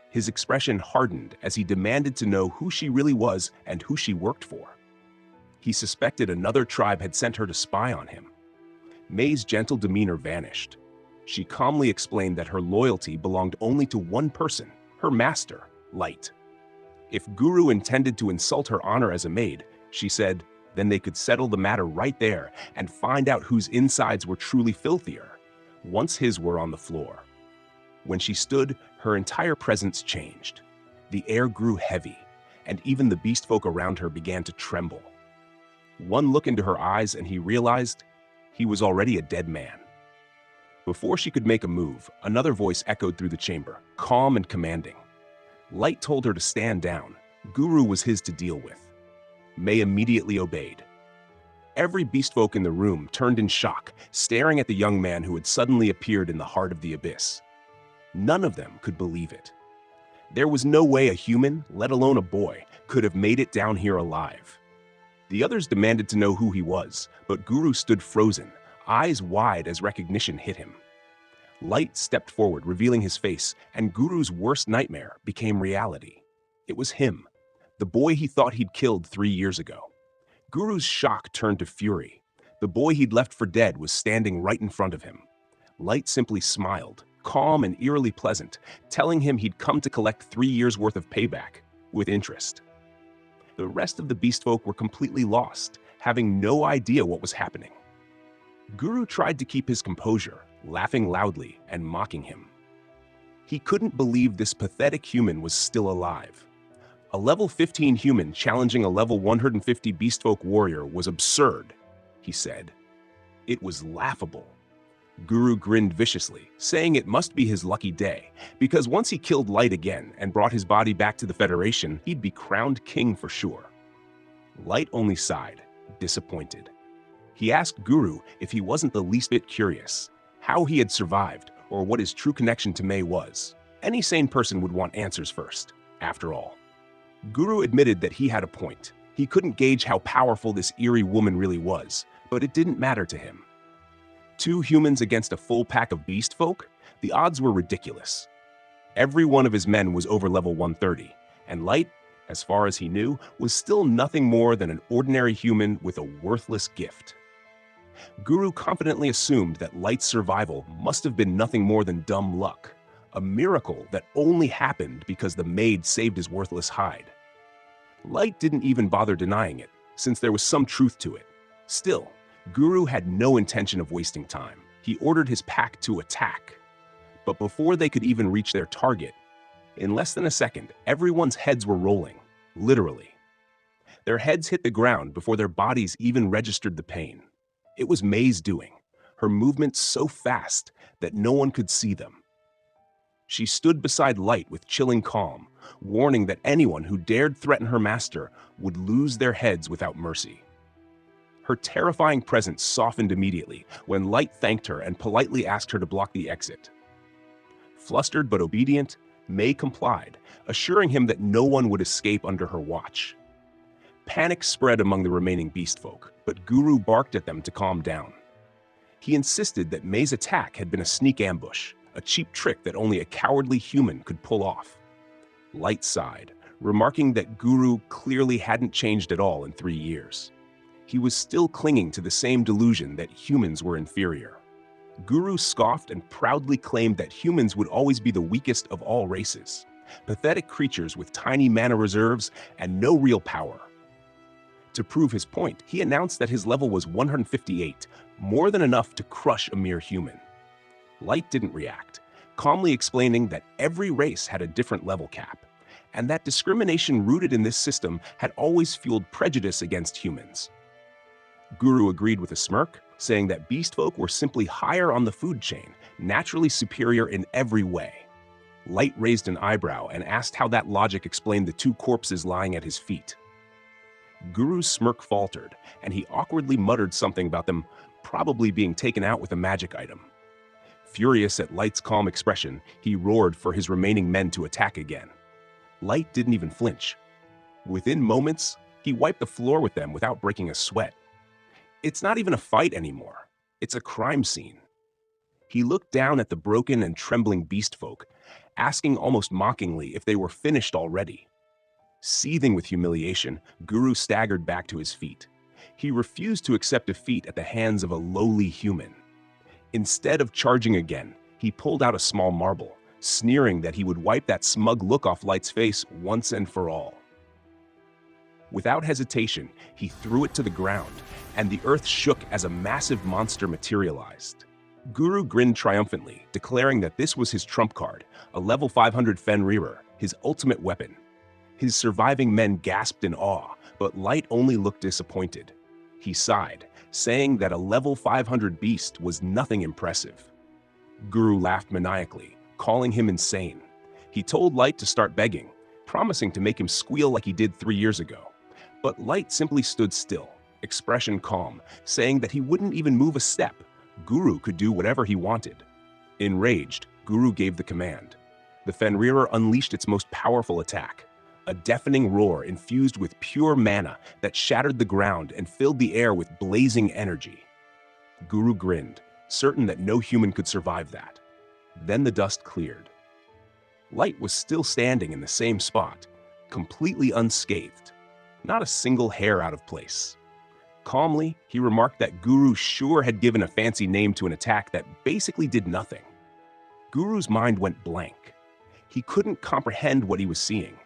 His expression hardened as he demanded to know who she really was and who she worked for. He suspected another tribe had sent her to spy on him. Mei's gentle demeanor vanished. She calmly explained that her loyalty belonged only to one person, her master, Light. If Guru intended to insult her honor as a maid, she said, then they could settle the matter right there and find out whose insides were truly filthier, once his were on the floor. When she stood, her entire presence changed. The air grew heavy, and even the beast folk around her began to tremble. One look into her eyes and he realized he was already a dead man. Before she could make a move, another voice echoed through the chamber, calm and commanding. Light told her to stand down. Guru was his to deal with. Mei immediately obeyed. Every beastfolk in the room turned in shock, staring at the young man who had suddenly appeared in the heart of the abyss. None of them could believe it. There was no way a human, let alone a boy, could have made it down here alive. The others demanded to know who he was, but Guru stood frozen, eyes wide as recognition hit him. Light stepped forward, revealing his face, and Guru's worst nightmare became reality. It was him, the boy he thought he'd killed 3 years ago. Guru's shock turned to fury. The boy he'd left for dead was standing right in front of him. Light simply smiled, calm and eerily pleasant, telling him he'd come to collect 3 years' worth of payback, with interest. The rest of the beastfolk were completely lost, having no idea what was happening. Guru tried to keep his composure, laughing loudly and mocking him. He couldn't believe this pathetic human was still alive. A level 15 human challenging a level 150 beastfolk warrior was absurd, he said. It was laughable. Guru grinned viciously, saying it must be his lucky day, because once he killed Light again and brought his body back to the Federation, he'd be crowned king for sure. Light only sighed, disappointed. He asked Guru if he wasn't the least bit curious, how he had survived, or what his true connection to Mei was. Any sane person would want answers first, after all. Guru admitted that he had a point. He couldn't gauge how powerful this eerie woman really was, but it didn't matter to him. 2 humans against a full pack of beast folk? The odds were ridiculous. Every one of his men was over level 130, and Light, as far as he knew, was still nothing more than an ordinary human with a worthless gift. Guru confidently assumed that Light's survival must have been nothing more than dumb luck, a miracle that only happened because the maid saved his worthless hide. Light didn't even bother denying it, since there was some truth to it. Still, Guru had no intention of wasting time. He ordered his pack to attack. But before they could even reach their target, in less than a second, everyone's heads were rolling, literally. Their heads hit the ground before their bodies even registered the pain. It was Mei's doing, her movements so fast that no one could see them. She stood beside Light with chilling calm, warning that anyone who dared threaten her master would lose their heads without mercy. Her terrifying presence softened immediately when Light thanked her and politely asked her to block the exit. Flustered but obedient, Mei complied, assuring him that no one would escape under her watch. Panic spread among the remaining beast folk, but Guru barked at them to calm down. He insisted that Mei's attack had been a sneak ambush, a cheap trick that only a cowardly human could pull off. Light sighed, remarking that Guru clearly hadn't changed at all in 3 years. He was still clinging to the same delusion that humans were inferior. Guru scoffed and proudly claimed that humans would always be the weakest of all races, pathetic creatures with tiny mana reserves and no real power. To prove his point, he announced that his level was 158, more than enough to crush a mere human. Light didn't react, calmly explaining that every race had a different level cap, and that discrimination rooted in this system had always fueled prejudice against humans. Guru agreed with a smirk, saying that beast folk were simply higher on the food chain, naturally superior in every way. Light raised an eyebrow and asked how that logic explained the 2 corpses lying at his feet. Guru's smirk faltered, and he awkwardly muttered something about them probably being taken out with a magic item. Furious at Light's calm expression, he roared for his remaining men to attack again. Light didn't even flinch. Within moments, he wiped the floor with them without breaking a sweat. It's not even a fight anymore. It's a crime scene. He looked down at the broken and trembling beast folk, asking almost mockingly if they were finished already. Seething with humiliation, Guru staggered back to his feet. He refused to accept defeat at the hands of a lowly human. Instead of charging again, he pulled out a small marble, sneering that he would wipe that smug look off Light's face once and for all. Without hesitation, he threw it to the ground, and the earth shook as a massive monster materialized. Guru grinned triumphantly, declaring that this was his trump card, a level 500 Fenrir, his ultimate weapon. His surviving men gasped in awe, but Light only looked disappointed. He sighed, saying that a level 500 beast was nothing impressive. Guru laughed maniacally, calling him insane. He told Light to start begging, promising to make him squeal like he did 3 years ago. But Light simply stood still, expression calm, saying that he wouldn't even move a step. Guru could do whatever he wanted. Enraged, Guru gave the command. The Fenrir unleashed its most powerful attack, a deafening roar infused with pure mana that shattered the ground and filled the air with blazing energy. Guru grinned, certain that no human could survive that. Then the dust cleared. Light was still standing in the same spot, completely unscathed, not a single hair out of place. Calmly, he remarked that Guru sure had given a fancy name to an attack that basically did nothing. Guru's mind went blank. He couldn't comprehend what he was seeing.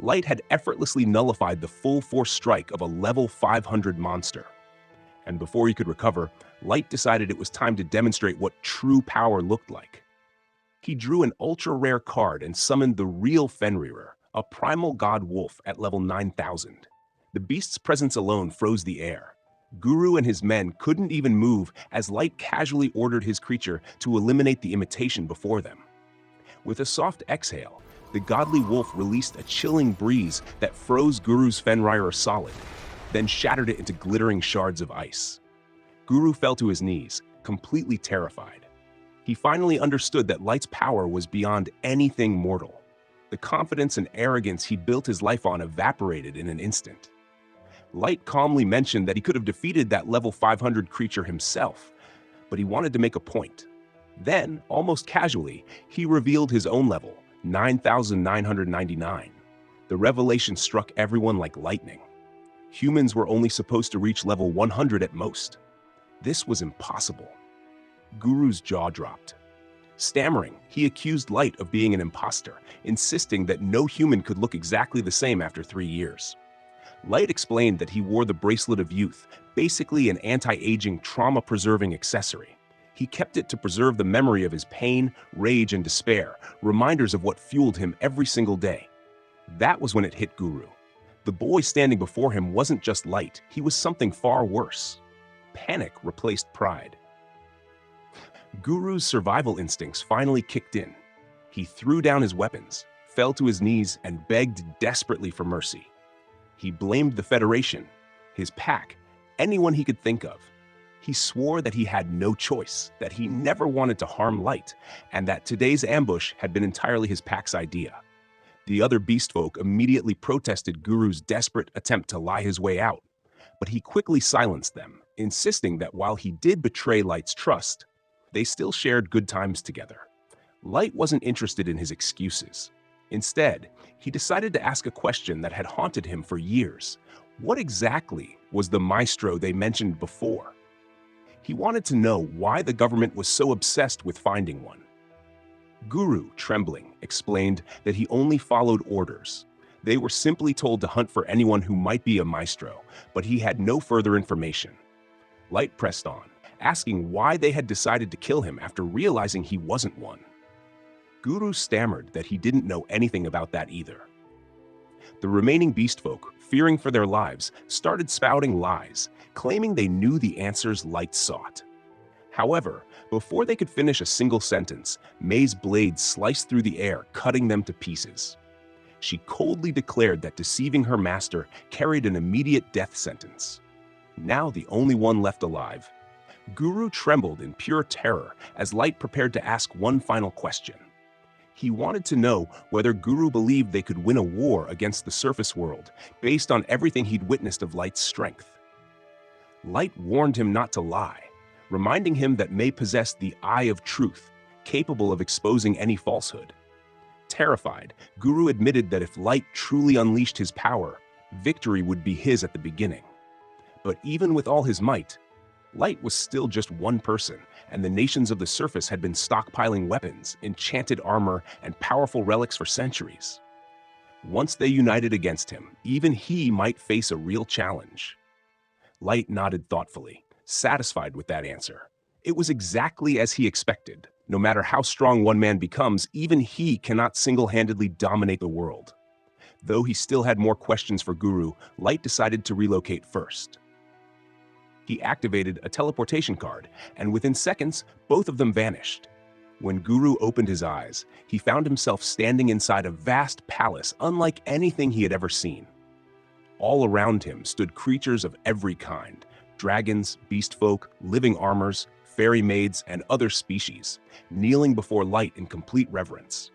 Light had effortlessly nullified the full force strike of a level 500 monster. And before he could recover, Light decided it was time to demonstrate what true power looked like. He drew an ultra-rare card and summoned the real Fenrir, a primal god wolf at level 9000. The beast's presence alone froze the air. Guru and his men couldn't even move as Light casually ordered his creature to eliminate the imitation before them. With a soft exhale, the godly wolf released a chilling breeze that froze Guru's Fenrir solid, then shattered it into glittering shards of ice. Guru fell to his knees, completely terrified. He finally understood that Light's power was beyond anything mortal. The confidence and arrogance he'd built his life on evaporated in an instant. Light calmly mentioned that he could have defeated that level 500 creature himself, but he wanted to make a point. Then, almost casually, he revealed his own level, 9999. The revelation struck everyone like lightning. Humans were only supposed to reach level 100 at most. This was impossible. Guru's jaw dropped. Stammering, he accused Light of being an imposter, insisting that no human could look exactly the same after 3 years. Light explained that he wore the Bracelet of Youth, basically an anti-aging, trauma-preserving accessory. He kept it to preserve the memory of his pain, rage, and despair, reminders of what fueled him every single day. That was when it hit Guru. The boy standing before him wasn't just Light, he was something far worse. Panic replaced pride. Guru's survival instincts finally kicked in. He threw down his weapons, fell to his knees, and begged desperately for mercy. He blamed the Federation, his pack, anyone he could think of. He swore that he had no choice, that he never wanted to harm Light, and that today's ambush had been entirely his pack's idea. The other beast folk immediately protested Guru's desperate attempt to lie his way out, but he quickly silenced them, insisting that while he did betray Light's trust, they still shared good times together. Light wasn't interested in his excuses. Instead, he decided to ask a question that had haunted him for years. What exactly was the maestro they mentioned before? He wanted to know why the government was so obsessed with finding one. Guru, trembling, explained that he only followed orders. They were simply told to hunt for anyone who might be a maestro, but he had no further information. Light pressed on, asking why they had decided to kill him after realizing he wasn't one. Guru stammered that he didn't know anything about that either. The remaining beast folk, fearing for their lives, started spouting lies, claiming they knew the answers Light sought. However, before they could finish a single sentence, May's blade sliced through the air, cutting them to pieces. She coldly declared that deceiving her master carried an immediate death sentence. Now the only one left alive. Guru trembled in pure terror as Light prepared to ask one final question. He wanted to know whether Guru believed they could win a war against the surface world, based on everything he'd witnessed of Light's strength. Light warned him not to lie, reminding him that May possessed the eye of truth, capable of exposing any falsehood. Terrified, Guru admitted that if Light truly unleashed his power, victory would be his at the beginning. But even with all his might, Light was still just one person, and the nations of the surface had been stockpiling weapons, enchanted armor, and powerful relics for centuries. Once they united against him, even he might face a real challenge. Light nodded thoughtfully, satisfied with that answer. It was exactly as he expected. No matter how strong one man becomes, even he cannot single-handedly dominate the world. Though he still had more questions for Guru, Light decided to relocate first. He activated a teleportation card, and within seconds, both of them vanished. When Guru opened his eyes, he found himself standing inside a vast palace unlike anything he had ever seen. All around him stood creatures of every kind: dragons, beast folk, living armors, fairy maids, and other species, kneeling before Light in complete reverence.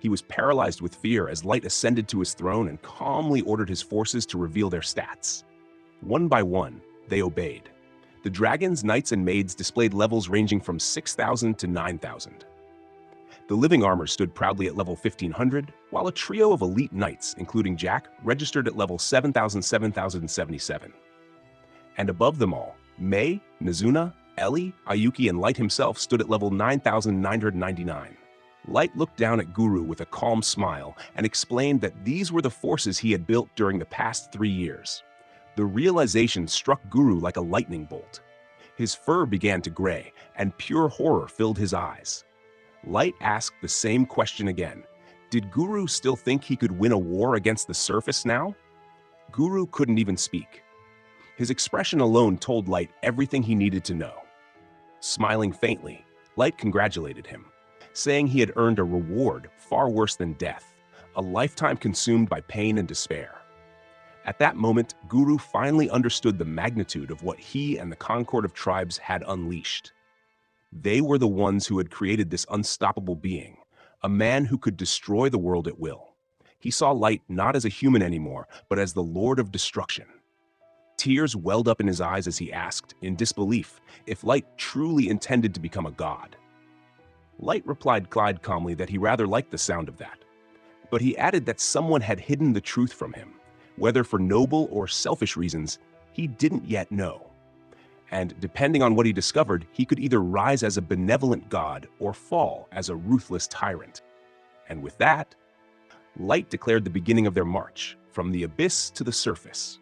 He was paralyzed with fear as Light ascended to his throne and calmly ordered his forces to reveal their stats. One by one, they obeyed. The dragons, knights, and maids displayed levels ranging from 6,000 to 9,000. The living armor stood proudly at level 1,500, while a trio of elite knights, including Jack, registered at level 7,077. And above them all, Mei, Mizuna, Ellie, Ayuki, and Light himself stood at level 9,999. Light looked down at Guru with a calm smile and explained that these were the forces he had built during the past 3 years. The realization struck Guru like a lightning bolt. His fur began to gray, and pure horror filled his eyes. Light asked the same question again. Did Guru still think he could win a war against the surface now? Guru couldn't even speak. His expression alone told Light everything he needed to know. Smiling faintly, Light congratulated him, saying he had earned a reward far worse than death, a lifetime consumed by pain and despair. At that moment, Guru finally understood the magnitude of what he and the Concord of Tribes had unleashed. They were the ones who had created this unstoppable being, a man who could destroy the world at will. He saw Light not as a human anymore, but as the Lord of Destruction. Tears welled up in his eyes as he asked, in disbelief, if Light truly intended to become a god. Light replied Clyde calmly that he rather liked the sound of that. But he added that someone had hidden the truth from him. Whether for noble or selfish reasons, he didn't yet know. And depending on what he discovered, he could either rise as a benevolent god or fall as a ruthless tyrant. And with that, Light declared the beginning of their march, from the abyss to the surface.